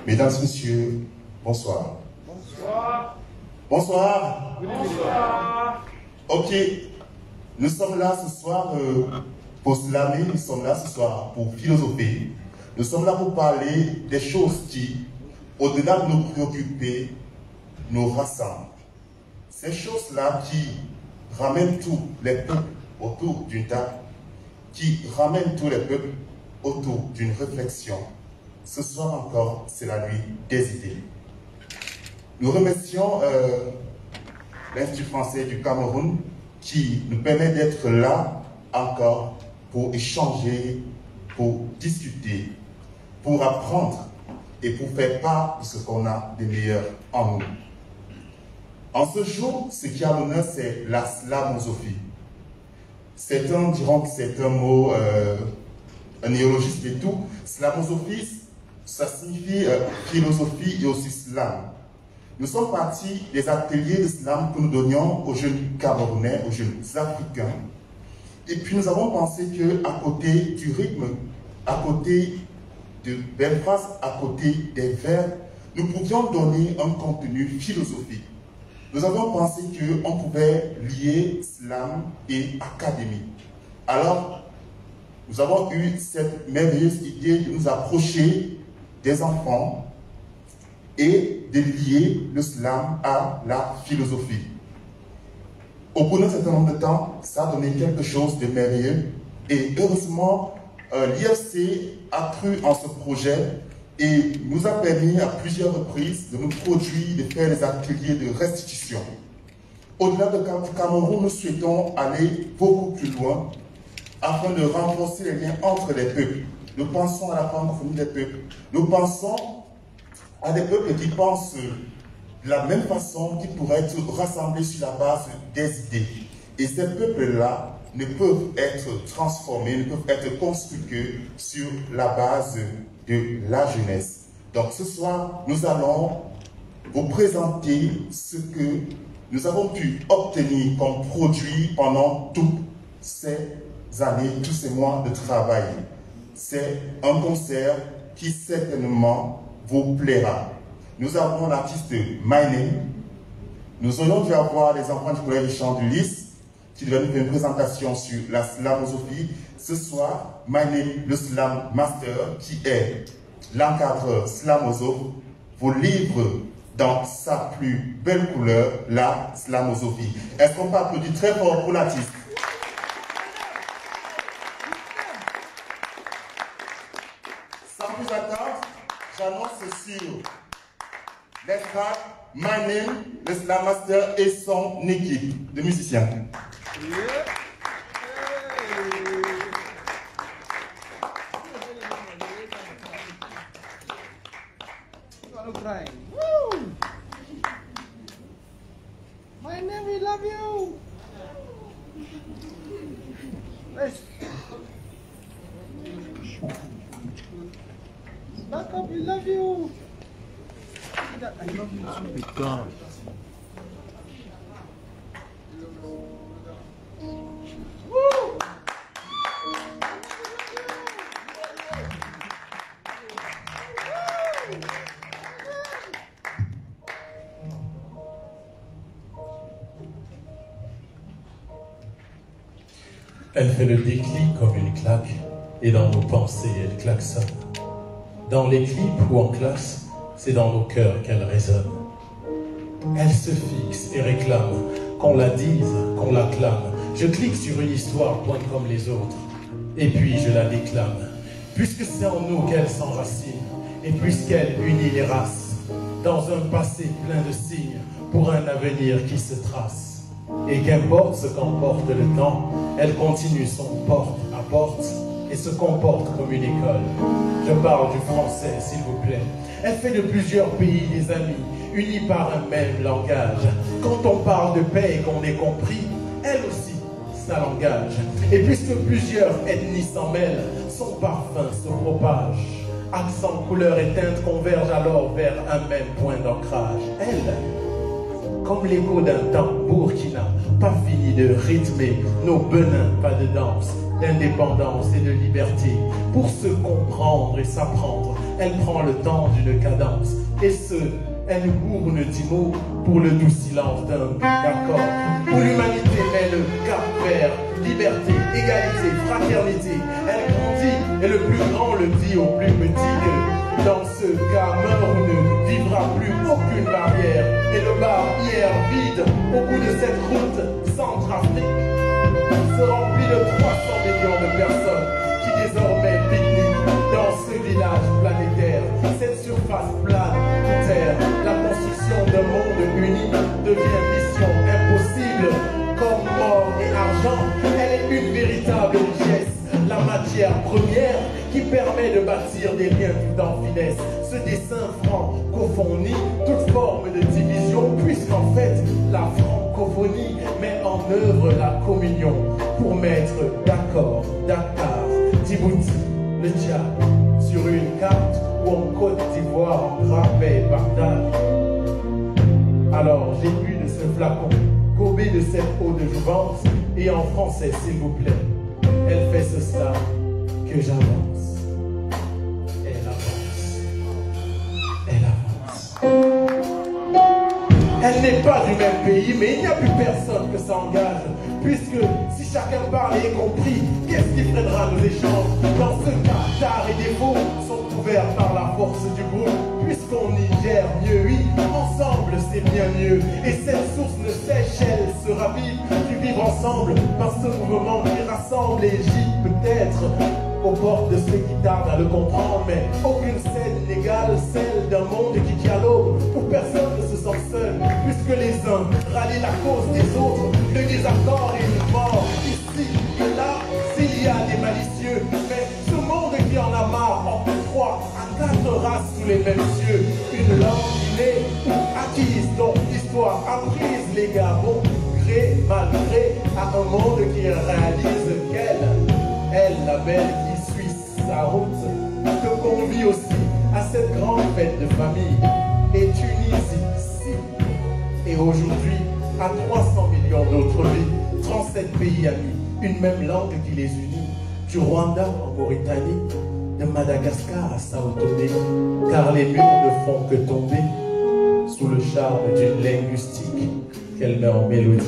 Mesdames et messieurs, bonsoir. Bonsoir. Bonsoir. Bonsoir. Ok, nous sommes là ce soir pour slammer, nous sommes là ce soir pour philosopher. Nous sommes là pour parler des choses qui, au-delà de nous préoccuper, nous rassemblent. Ces choses-là qui ramènent tous les peuples autour d'une table, qui ramènent tous les peuples autour d'une réflexion. Ce soir encore, c'est la nuit des idées. Nous remercions l'Institut français du Cameroun qui nous permet d'être là encore pour échanger, pour discuter, pour apprendre et pour faire part de ce qu'on a de meilleur en nous. En ce jour, ce qui a l'honneur, c'est la slamosophie. Certains diront que c'est un mot, un néologiste et tout. Slamosophie, ça signifie philosophie et aussi slam. Nous sommes partis des ateliers de slam que nous donnions aux jeunes Camerounais, aux jeunes Africains. Et puis nous avons pensé qu'à côté du rythme, à côté de belles phrases, à côté des vers, nous pouvions donner un contenu philosophique. Nous avons pensé qu'on pouvait lier slam et académie. Alors, nous avons eu cette merveilleuse idée de nous approcher des enfants et de lier le slam à la philosophie. Au bout d'un certain nombre de temps, ça a donné quelque chose de merveilleux. Et heureusement, l'IFC a cru en ce projet et nous a permis à plusieurs reprises de nous produire, de faire des ateliers de restitution. Au-delà de Cameroun, nous souhaitons aller beaucoup plus loin afin de renforcer les liens entre les peuples. Nous pensons à la francophonie des peuples. Nous pensons à des peuples qui pensent de la même façon, qui pourraient être rassemblés sur la base des idées. Et ces peuples-là ne peuvent être transformés, ne peuvent être construits que sur la base de la jeunesse. Donc ce soir, nous allons vous présenter ce que nous avons pu obtenir comme produit pendant toutes ces années, tous ces mois de travail. C'est un concert qui certainement vous plaira. Nous avons l'artiste My Name. Nous aurions dû avoir les enfants du collège Chant du Lys qui devaient nous faire une présentation sur la slamosophie. Ce soir, My Name, le Slam Master, qui est l'encadreur slamosophe, vous livre dans sa plus belle couleur la slamosophie. Est-ce qu'on peut applaudir très fort pour l'artiste? Sans plus attendre, j'annonce sur l'estrade My Name, le Slam Master et son équipe de musiciens. My name, we love you. Back up, we love you. I love you too. God. Elle fait le déclic comme une claque, et dans nos pensées, elle klaxonne. Dans les clips ou en classe, c'est dans nos cœurs qu'elle résonne. Elle se fixe et réclame qu'on la dise, qu'on l'acclame. Je clique sur une histoire pointe comme les autres, et puis je la déclame. Puisque c'est en nous qu'elle s'enracine, et puisqu'elle unit les races, dans un passé plein de signes, pour un avenir qui se trace. Et qu'importe ce qu'emporte le temps, elle continue son porte à porte et se comporte comme une école. Je parle du français, s'il vous plaît. Elle fait de plusieurs pays des amis, unis par un même langage. Quand on parle de paix et qu'on est compris, elle aussi, ça l'engage. Et puisque plusieurs ethnies s'en mêlent, son parfum se propage. Accent, couleur et teinte convergent alors vers un même point d'ancrage. Elle, comme l'écho d'un tambour qui n'a pas fini de rythmer nos benins pas de danse, d'indépendance et de liberté, pour se comprendre et s'apprendre elle prend le temps d'une cadence. Et ce, elle gourne dix mots pour le doux silence d'un accord. Où l'humanité met le cap vert, liberté, égalité, fraternité. Elle grandit et le plus grand le dit au plus petit que dans ce cas meurt ou ne vivra plus aucune barrière. Et le bar hier vide au bout de cette route Centrafrique se remplit de 300 millions de personnes qui désormais pique-niquent dans ce village planétaire. Cette surface plane ou terre, la construction d'un monde uni devient mission impossible. Comme or et argent, elle est une véritable richesse, la matière première qui permet de bâtir des liens tout en finesse. Ce dessin francophonie, toute forme de division, puisqu'en fait la francophonie met en œuvre la communion pour mettre d'accord Dakar, Djibouti, le Tchad sur une carte ou en Côte d'Ivoire en grappé Bagdad. Alors j'ai bu de ce flacon, gobé de cette eau de jouvence, et en français s'il vous plaît, elle fait ce slam que j'avance. Elle avance. Elle avance. Elle n'est pas du même pays, mais il n'y a plus personne que ça engage. Puisque si chacun parle et est compris, qu'est-ce qui freinera nos échanges? Dans ce cas, tard et défaut sont couverts par la force du groupe. Puisqu'on y gère mieux, oui, ensemble c'est bien mieux. Et cette source ne sèche, elle se ravive du vivre ensemble par ce mouvement qui rassemble et gît peut-être aux portes de ceux qui tardent à le comprendre. Mais aucune scène n'égale celle d'un monde qui dialogue, où personne ne se sent seul, puisque les uns rallient la cause des autres. Le désaccord et une mort, ici et là, s'il y a des malicieux. Mais ce monde qui en a marre, en trois à quatre races sous les mêmes cieux. Une langue innée ou acquise, donc l'histoire apprise, les gars, bon gré, malgré, à un monde qui réalise qu'elle, elle, la belle qui suit sa route, te convie aussi à cette grande fête de famille. Et Tunisie, ici, et aujourd'hui, à 300 millions d'autres vies, 37 pays amis, une même langue qui les unit, du Rwanda en Mauritanie, de Madagascar à Sao Tomé, car les murs ne font que tomber sous le charme d'une linguistique qu'elle met en mélodie,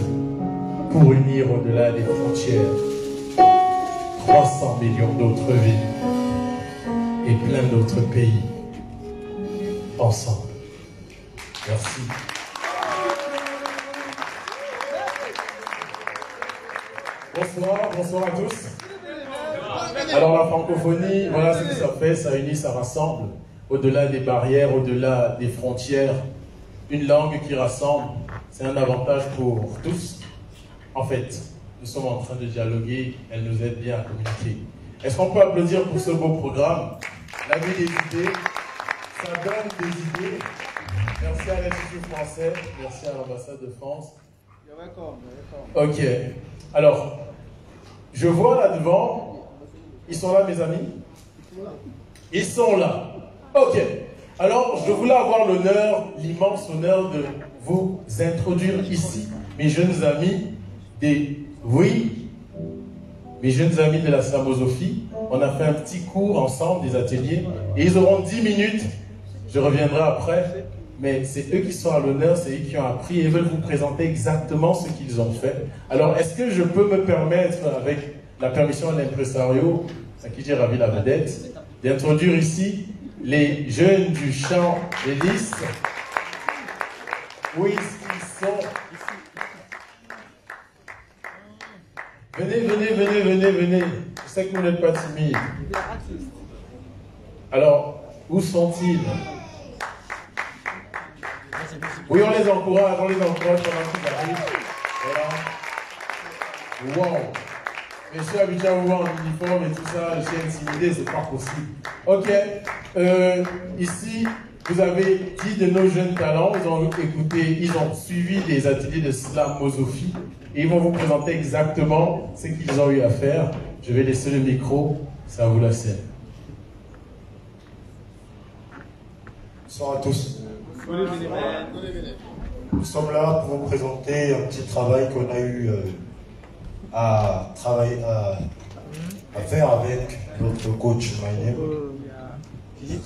pour unir au-delà des frontières 300 millions d'autres vies et plein d'autres pays ensemble. Merci. Bonsoir, bonsoir à tous. Alors la francophonie, voilà ce que ça fait, ça unit, ça rassemble, au-delà des barrières, au-delà des frontières. Une langue qui rassemble, c'est un avantage pour tous. En fait, nous sommes en train de dialoguer, elle nous aide bien à communiquer. Est-ce qu'on peut applaudir pour ce beau programme? La vie des idées, ça donne des idées. Merci à l'Institut français, merci à l'ambassade de France. Ok, alors, je vois là devant, ils sont là mes amis? Ils sont là. Ok, alors je voulais avoir l'honneur, l'immense honneur de vous introduire ici, mes jeunes amis mes jeunes amis de la Samosophie. On a fait un petit cours ensemble, des ateliers, et ils auront 10 minutes, je reviendrai après, mais c'est eux qui sont à l'honneur, c'est eux qui ont appris et veulent vous présenter exactement ce qu'ils ont fait. Alors, est-ce que je peux me permettre, avec la permission de l'impresario, à qui j'ai ravi la vedette, d'introduire ici les jeunes du chant des lys? Où est-ce qu'ils sont? Venez, venez, venez, venez, venez. Je sais que vous n'êtes pas timide. Alors, où sont-ils? Oui, on les encourage pendant qu'ils arrivent. Voilà. Wow. Je suis habitué à vous voir en uniforme et tout ça, je suis intimidé, c'est pas possible. Ok. Ici, vous avez 10 de nos jeunes talents, ils ont écouté, ils ont suivi des ateliers de slamosophie et ils vont vous présenter exactement ce qu'ils ont eu à faire. Je vais laisser le micro, c'est à vous la scène. Bonsoir à tous. Nous sommes là pour vous présenter un petit travail qu'on a eu à faire avec notre coach Maïnem.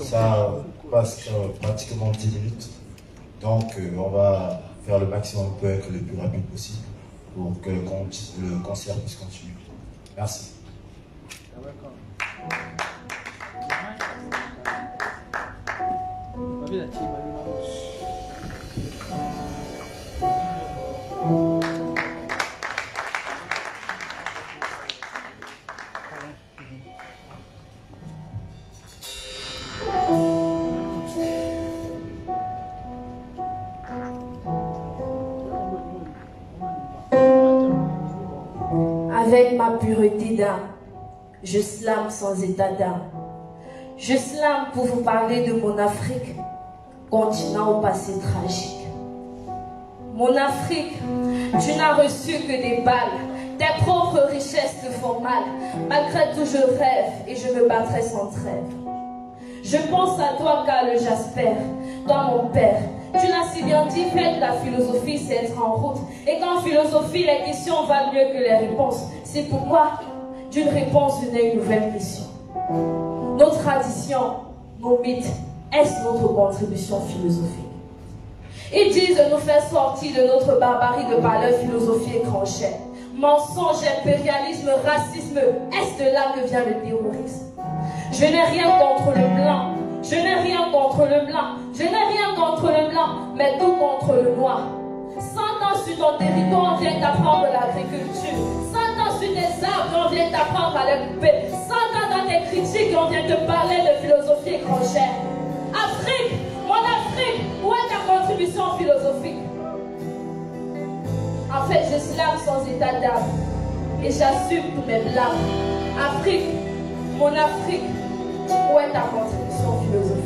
Ça passe pratiquement 10 minutes. Donc on va faire le maximum pour être le plus rapide possible pour que le concert puisse continuer. Merci. Avec ma pureté d'âme, je slame sans état d'âme. Je slame pour vous parler de mon Afrique, continent au passé tragique. Mon Afrique, tu n'as reçu que des balles, tes propres richesses te font mal. Malgré tout je rêve et je me battrai sans trêve. Je pense à toi Karl Jasper, toi mon père. Tu l'as si bien dit, faire de la philosophie, c'est être en route. Et qu'en philosophie, les questions valent mieux que les réponses. C'est pourquoi d'une réponse venait une nouvelle question. Nos traditions, nos mythes, est-ce notre contribution philosophique? Ils disent de nous faire sortir de notre barbarie de par leur philosophie étrangère. Mensonge, impérialisme, racisme, est-ce de là que vient le terrorisme? Je n'ai rien contre le blanc. Je n'ai rien contre le blanc, je n'ai rien contre le blanc, mais tout contre le noir. 100 ans sur ton territoire, on vient t'apprendre l'agriculture. 100 ans sur tes arbres, on vient t'apprendre à les couper. 100 ans dans tes critiques, on vient te parler de philosophie étrangère. Afrique, mon Afrique, où est ta contribution philosophique? En fait, je slame sans état d'âme et j'assume tous mes blâmes. Afrique, mon Afrique, où est ta contribution philosophique?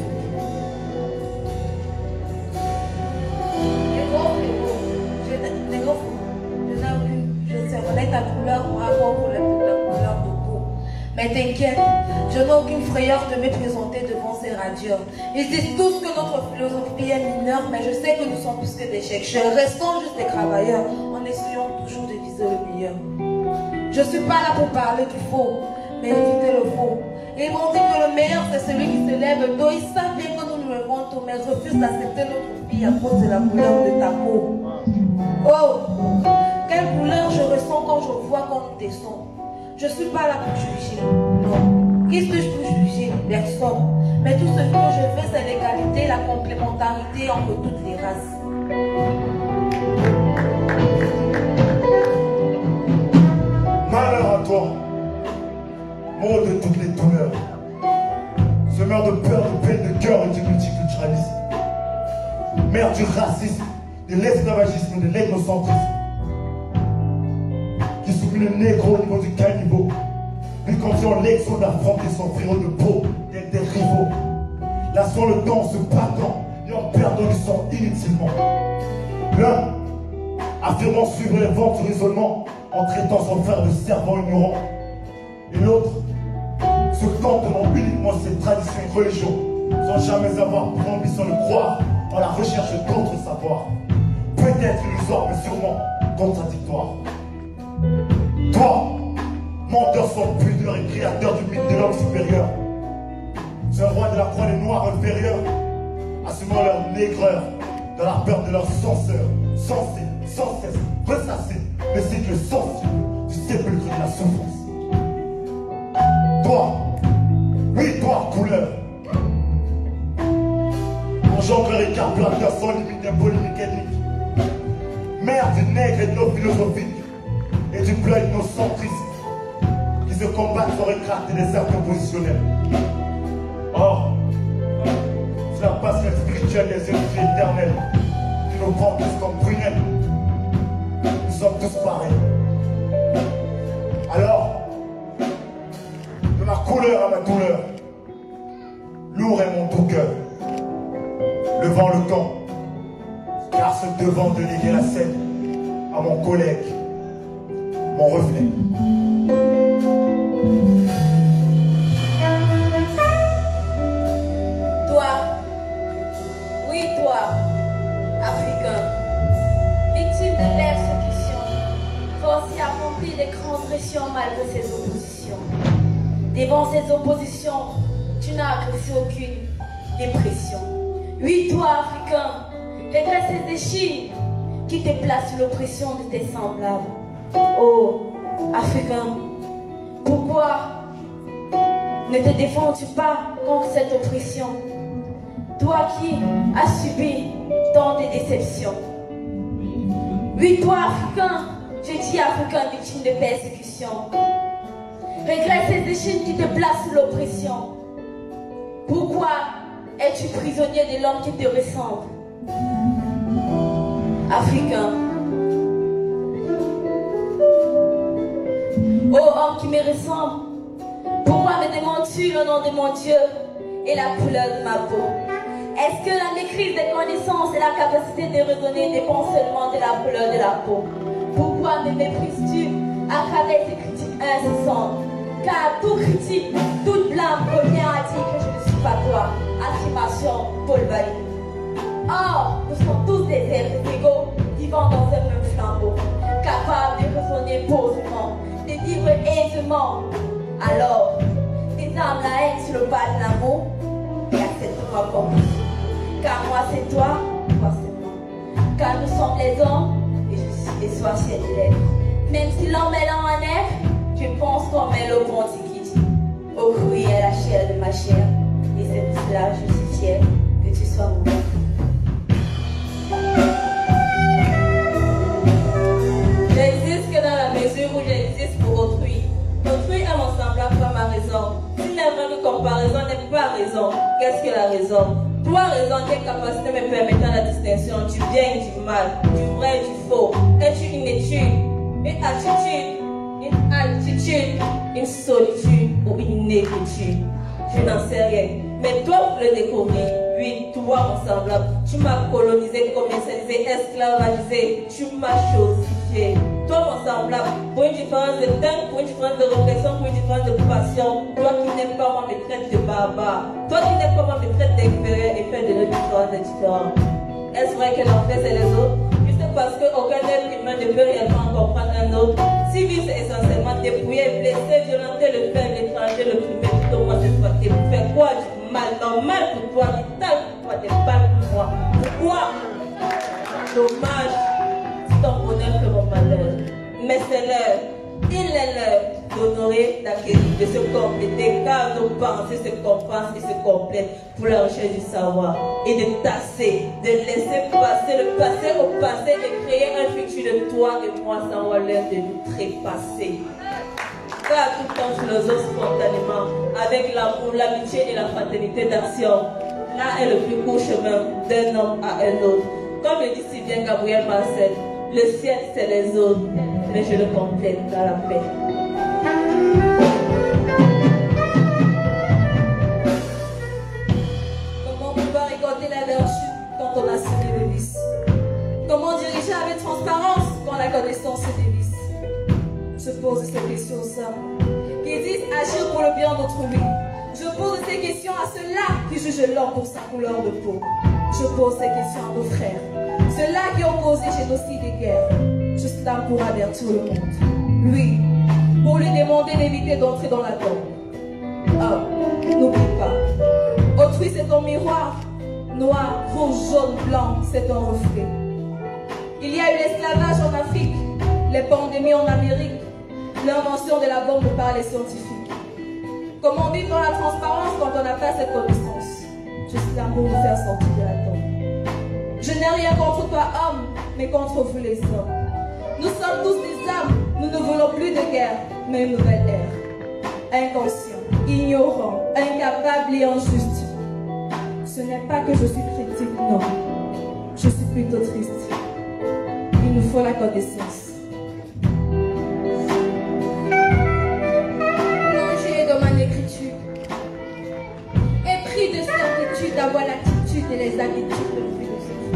Je reconnais ta couleur par rapport pour la couleur de peau. Mais t'inquiète, je n'ai aucune frayeur de me présenter devant ces radieurs. Ils disent tous que notre philosophie est mineure, mais je sais que nous sommes plus que des chercheurs. Restons juste des travailleurs, en essayant toujours de viser le meilleur. Je ne suis pas là pour parler du faux, mais éviter le faux. Ils m'ont dit que le meilleur c'est celui qui se lève tôt. Ils savent bien que nous nous levons tôt, mais refusent d'accepter notre fille à cause de la couleur de ta peau. Oh, quelle couleur je ressens quand je vois qu'on nous descend. Je ne suis pas là pour juger, non. Qu'est-ce que je peux juger? Personne. Mais tout ce que je fais, c'est l'égalité, la complémentarité entre toutes les races. Malheur à toi, mot de toutes les douleurs, semeur de peur, de peine, de cœur et du multiculturalisme, mère du racisme, de l'esclavagisme, de l'écocentrisme, qui soumet le négro au niveau du caniveau, lui confiant l'exo d'affronter son frérot de peau, d'être des rivaux, lassant le temps en se battant et en perdant du sang inutilement. L'un affirmant suivre les vents du isolement en traitant son frère de servant ignorant, et l'autre se cantonnant uniquement ses traditions et religions sans jamais avoir pour ambition de croire en la recherche d'autres savoirs, peut-être illusoire mais sûrement contradictoire. Toi, menteur sans pudeur et créateur du mythe de l'homme supérieur, c'est un roi de la croix des noirs inférieurs, assumant leur négreur dans la peur de leur censeur, censé, sans cesse, ressassé, le cycle sensible du sépulcre de la souffrance. Toi, oui toi, couleur, engendreur et carburateur sans limite de polémique ethnique, mère du nègre et de nos philosophiques et du blanc ethnocentrisme qui se combattent pour écraser des actes oppositionnels. Or, c'est la passerelle spirituelle des esprits éternels qui nous prend tous comme prunelles. Nous sommes tous pareils. Alors, de ma couleur à ma douleur, lourd est mon doux cœur, levant le camp, car ce devant de léguer la scène à mon collègue, mon reflet. Toi, oui toi, Africain, victime de l'exécution, forcé à accomplir des grandes pressions malgré ses oppositions. Devant ces oppositions, tu n'as agressé aucune dépression. Oui, toi, Africain, regrette ces échines qui te placent sous l'oppression de tes semblables. Oh, Africain, pourquoi ne te défends-tu pas contre cette oppression? Toi qui as subi tant de déceptions. Oui, toi, Africain, je dis Africain victime de persécution. Regrette ces échines qui te placent sous l'oppression. Pourquoi es-tu prisonnier de l'homme qui te ressemble? Africain. Oh homme qui me ressemble, pourquoi me demandes-tu le nom de mon Dieu et la couleur de ma peau? Est-ce que la maîtrise des connaissances et la capacité de raisonner dépend seulement de la couleur de la peau? Pourquoi me méprises-tu à travers tes critiques incessantes? Car tout critique, toute blâme revient à dire que je ne suis pas toi. Affirmation, Paul Valéry. Or, nous sommes tous des êtres égaux, vivant dans un même flambeau, capables de raisonner posément, de vivre aisément. Alors, désarme la haine sur le bas de l'amour et accepte-moi comme je suis. Car moi c'est toi c'est moi. Car nous sommes les hommes et je suis et sois ciel et lèvres. Même si l'homme est là en nef, je pense comme elle au bon qui dit. Au fruit est la chair de ma chair, et c'est pour cela que je suis fière que tu sois mon père. J'existe que dans la mesure où j'existe pour autrui. Autrui est mon semblable, pas ma raison. S'il n'est vrai que comparaison n'est pas raison, qu'est-ce que la raison? Toi, raison, quelle capacité me permettant la distinction du bien et du mal, du vrai et du faux? Es-tu une étude, une attitude, une solitude ou une négritude? Je n'en sais rien. Mais toi, pour le découvrir, oui, toi, mon semblable, tu m'as colonisé, commercialisé, esclavagisé, tu m'as chosifié. Toi, mon semblable, pour une différence de teint, pour une différence de réflexion, pour une différence de passion, toi qui n'es pas moi, me traite de barbare. Toi qui n'es pas moi, me traite d'inférieur et fait de nos différences différentes. Est-ce vrai que l'enfer, c'est les autres? Juste parce qu'aucun être humain ne peut réellement comprendre un autre. Si vivre, c'est essentiellement dépouiller, blesser, violenter le faible, l'étranger, le privé, tout au moins exploiter. Pour faire quoi du mal? Normal pour toi, vital pour toi, des balles pour moi. Pourquoi? Dommage, c'est ton bonheur que mon malheur. Mais c'est l'heure, il est l'heure d'honorer, d'acquérir, de se compléter, car nos pensées se compensent et se complètent pour la recherche du savoir. Et de tasser, de laisser passer le passé au passé, de créer un futur de toi et moi sans avoir l'air de nous trépasser. Car tout le temps philosophe spontanément, avec l'amour, l'amitié et la fraternité d'action. Là est le plus court chemin d'un homme à un autre. Comme le dit si bien Gabriel Marcel, le ciel c'est les autres, mais je le complète dans la paix. Comment pouvoir récolter la vertu quand on a semé le vice? Comment diriger avec transparence quand la connaissance se dévisse? Je pose ces questions aux hommes qui disent agir pour le bien d'autrui. Je pose ces questions à ceux-là qui jugent l'homme pour sa couleur de peau. Je pose ces questions à nos frères, ceux-là qui ont causé génocide et guerre. Je suis là pour avertir le monde. Lui, pour lui demander d'éviter d'entrer dans la tombe. Oh, n'oublie pas. Autrui, c'est ton miroir. Noir, rouge, jaune, blanc, c'est ton reflet. Il y a eu l'esclavage en Afrique, les pandémies en Amérique, l'invention de la bombe par les scientifiques. Comment vivre dans la transparence quand on n'a pas cette connaissance? Je suis là pour vous faire sortir de la tombe. Je n'ai rien contre toi, homme, mais contre vous, les hommes. Nous sommes tous des âmes, nous ne voulons plus de guerre, mais une nouvelle ère. Inconscient, ignorant, incapable et injuste. Ce n'est pas que je suis critique, non. Je suis plutôt triste. Il nous faut la connaissance. Plongé dans ma écriture, épris de certitude d'avoir l'attitude et les habitudes de philosophie.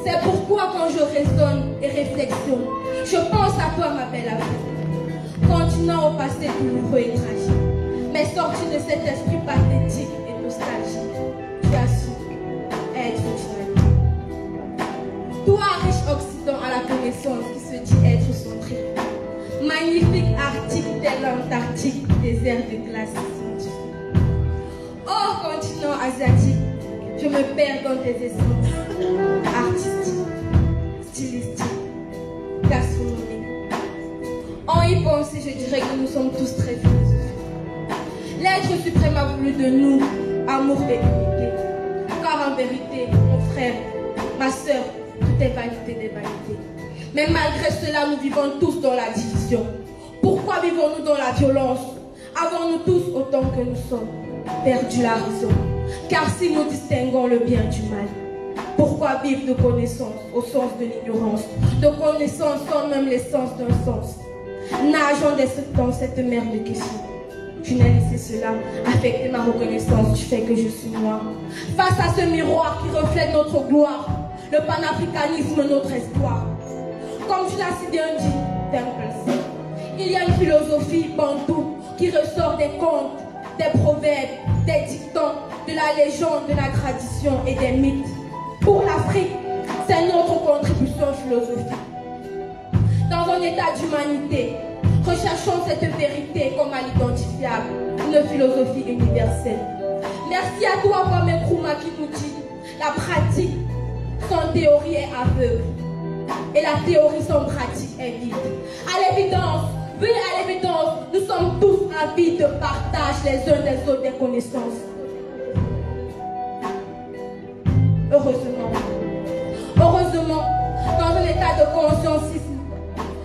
C'est pourquoi quand je raisonne et réflexionne, je pense à toi, ma belle amie. Continuant au passé douloureux et tragique, mais sorti de cet esprit pathétique et nostalgique, tu as su être naturel. Toi, riche Occident à la connaissance qui se dit être son prix. Magnifique Arctique tel l'Antarctique, désert de glace scientifique. asiatique, je me perds dans des essences artistiques, stylistiques, gastronomiques. En y pensant, je dirais que nous sommes tous très philosophiques. L'être suprême a voulu de nous amour et unité. Car en vérité, mon frère, ma soeur, tout est vanité des vanités. Mais malgré cela, nous vivons tous dans la division. Pourquoi vivons-nous dans la violence? Avons-nous tous, autant que nous sommes, perdu la raison? Car si nous distinguons le bien du mal, pourquoi vivre de connaissance au sens de l'ignorance, de connaissance sans même l'essence d'un sens? Nageons dans cette mer de questions. Je n'ai laissé cela affecter ma reconnaissance du fait que je suis noire. Face à ce miroir qui reflète notre gloire, le panafricanisme, notre espoir. Comme tu l'as si bien dit, Temples, il y a une philosophie bantoue qui ressort des contes, des proverbes, des dictons, de la légende, de la tradition et des mythes. Pour l'Afrique, c'est notre contribution philosophique. Dans un état d'humanité, recherchons cette vérité comme à l'identifiable, une philosophie universelle. Merci à toi, Kwame Nkrumah, qui nous dit la pratique sans théorie est aveugle et la théorie sans pratique est vide. À l'évidence, oui, à l'évidence, nous sommes tous avides de partage les uns des autres des connaissances. Heureusement, dans un état de consciencisme,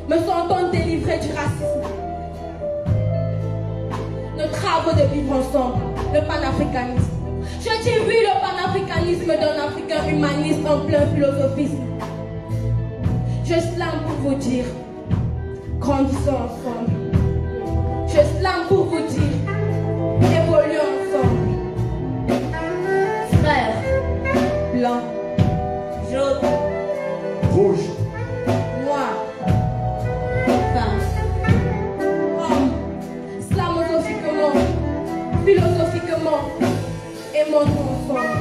me sentons délivrés du racisme. Nos travaux de vivre ensemble, le panafricanisme. Je dis oui, le panafricanisme d'un Africain humaniste en plein philosophisme. Je slame pour vous dire, grandissons ensemble. Je slame pour vous dire, évoluons ensemble. Frères, blancs, jaunes, Rouge. noirs, femmes, hommes, slamosophiquement, philosophiquement, aimons-nous ensemble.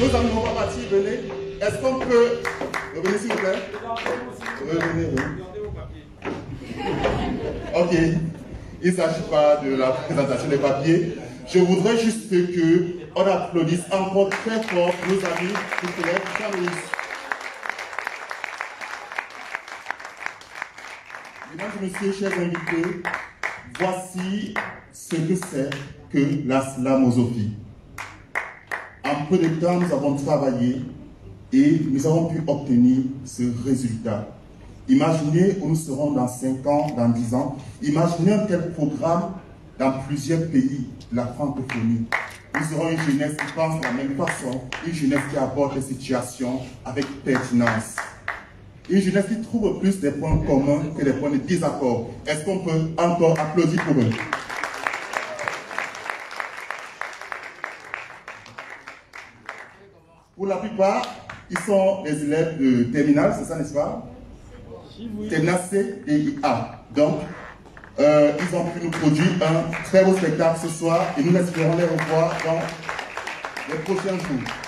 Nos amis, on va partir, venez. Est-ce qu'on peut... Revenez s'il vous plaît. Revenez, oui. Ok. Il ne s'agit pas de la présentation des papiers. Je voudrais juste qu'on applaudisse encore très fort nos amis qui se lèvent. Mesdames et messieurs, chers invités, voici ce que c'est que la slamosophie. En peu de temps, nous avons travaillé et nous avons pu obtenir ce résultat. Imaginez où nous serons dans 5 ans, dans 10 ans. Imaginez un tel programme dans plusieurs pays de la francophonie. Nous aurons une jeunesse qui pense de la même façon, une jeunesse qui aborde les situations avec pertinence. Une jeunesse qui trouve plus des points communs que des points de désaccord. Est-ce qu'on peut encore applaudir pour eux? Pour la plupart, ils sont des élèves de terminale, c'est ça, n'est-ce pas? Terminale C et A. Donc, ils ont pu nous produire un très beau spectacle ce soir et nous espérons les revoir dans les prochains jours.